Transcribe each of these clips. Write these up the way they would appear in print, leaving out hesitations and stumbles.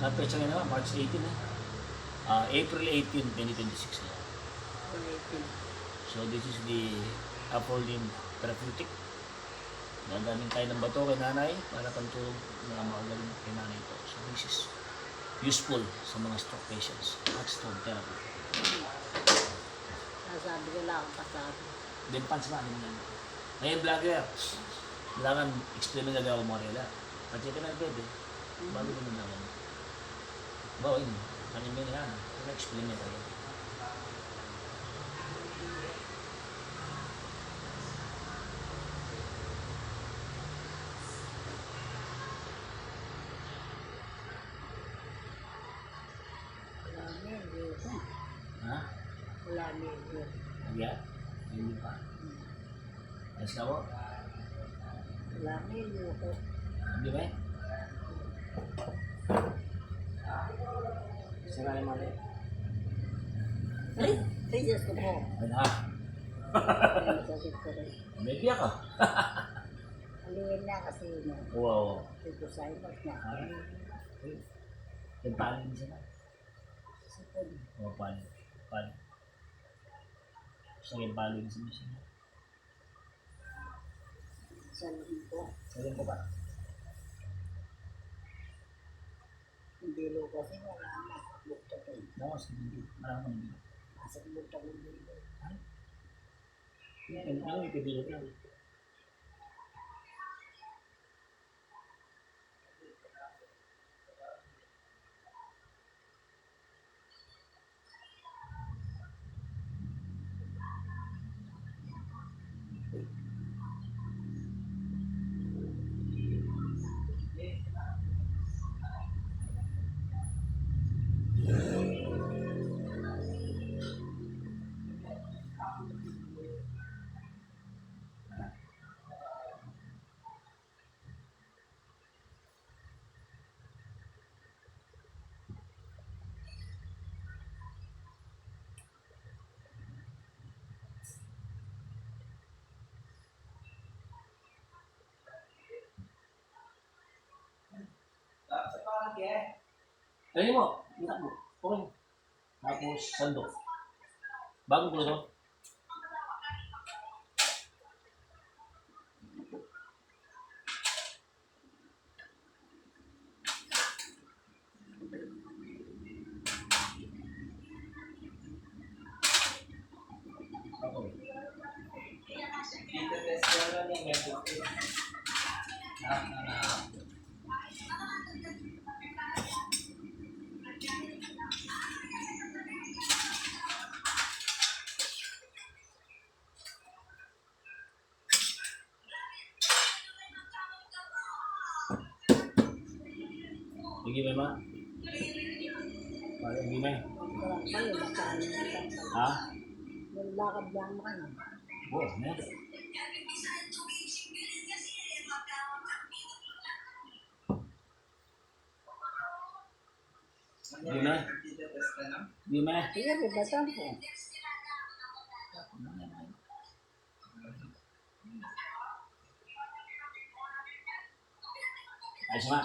Petsa nga naman, March 18 eh. April 18, 2026 na. 18. So this is the Apollin Therapeutic. Gagamin tayo ng bato kay nanay para pantulong na makagaling kay nanay ito. So this is useful sa mga stroke patients. Hot stone therapy. Nasabi ko lang ang pasabi. Then pants na ano yan. Ngayon vlogger, kailangan explain na gagawa mo rela. Pati ka na pwede. Bago naman naman. Bawa yun. Kanyang may niyan. Kaya explain niya tayo. Wala medyo. Ha? Wala medyo. Nagya? Hindi pa. Ayos ka mo? Wala medyo ko. Hindi ba eh? Sira naman eh. Ay! Ay, Diyos ko po. Ano ha? Ay, sakit ko rin. May biyak ka. Alihin na kasi no. Wow. Ito sa ibas na. Yung paano din sila? Sipon. O paano? Paano? Gusto yung paano din sila siya? Sa lingko. Sabihin ko ba? Hindi lo kasi wala na. Bukta ko. Bawas, hindi. Maraming hindi. Nasa bukta ko dito. Ano yung pipili ka? Ayun mo, kita mo. Okay. Tapos, sandok. Bagong kulo to. Sige, Mema. Parang hindi, Mema. Walang kayo, baka Ha? yung lakad lang mo kayo. Oo, meron. Di na? Di na? Sige, bibatan ko. Ayos ma.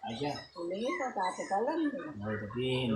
Ayos siya. Hulihin ko, dati ka lang. Ay, tapin.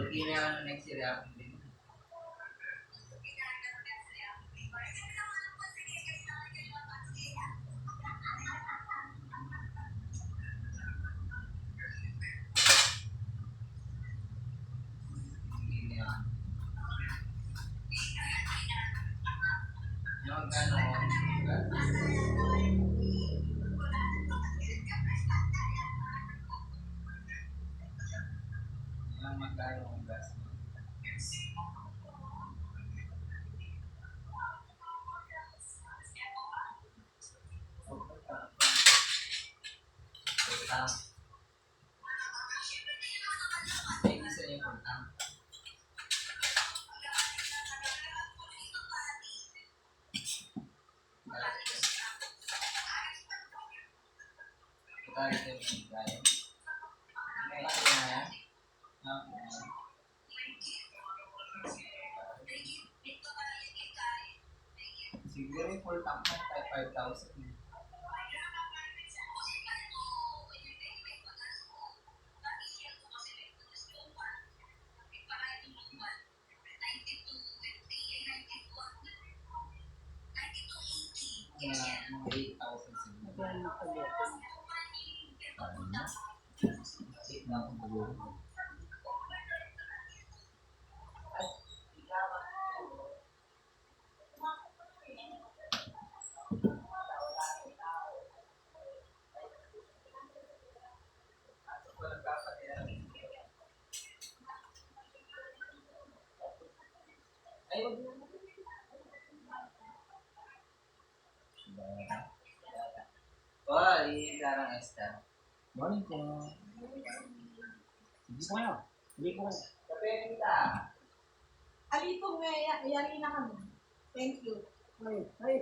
Siguro yung full tank mo, 5,000. Ano na? Sit na ako siguro. Ay, wag na. Oh, ilarang Esther. Morning po. Hindi po kayo. Hindi po kayo. Kape kita. Alito nga, yari na kami. Thank you. Ay, ay,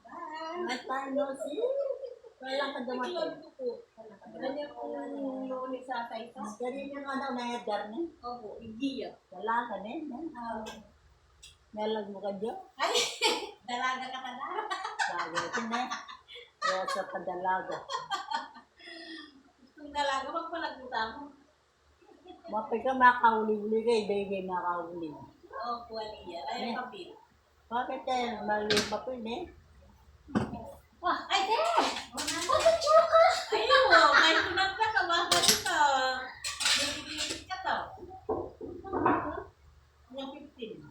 Bye. natano si. Wala ka dumating. Ganyan po yung lunes sa Taita. Ganyan yung ano na Edgar na. Opo, igiya. Wala ka na. Nalag mo ka dyan. Ay, dalaga ka na. Sabi na. Kaya sa padalaga. Kung dalaga, magpalaguta mo. Mapay ka makahuli-huli kay baby makahuli. Opo, Aliyah. Ay, kapit. Bakit tayo mali pa po eh? Wah, ay, te! Pagkatsuka ka! Ayun mo, may sunat ka ka ba? Dito. Nagigilid ka to. Yung 15.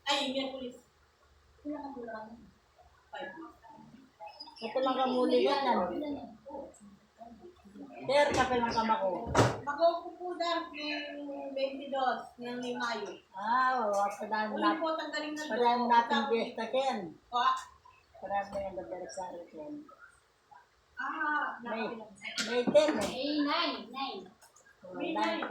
Ay, yung pulis. Kailan ka mula ka? 5. Ito lang kamuli ka nan. Ter, kape lang kamako. Magkukukudan yung 22 ng Mayo. Wala pa na Ulit po, tanggalin na Parang natin gesta ken. Pa. Parang may ang dabarsari ken. Ah, May nakapilang. may ten eh. May 9. May 9.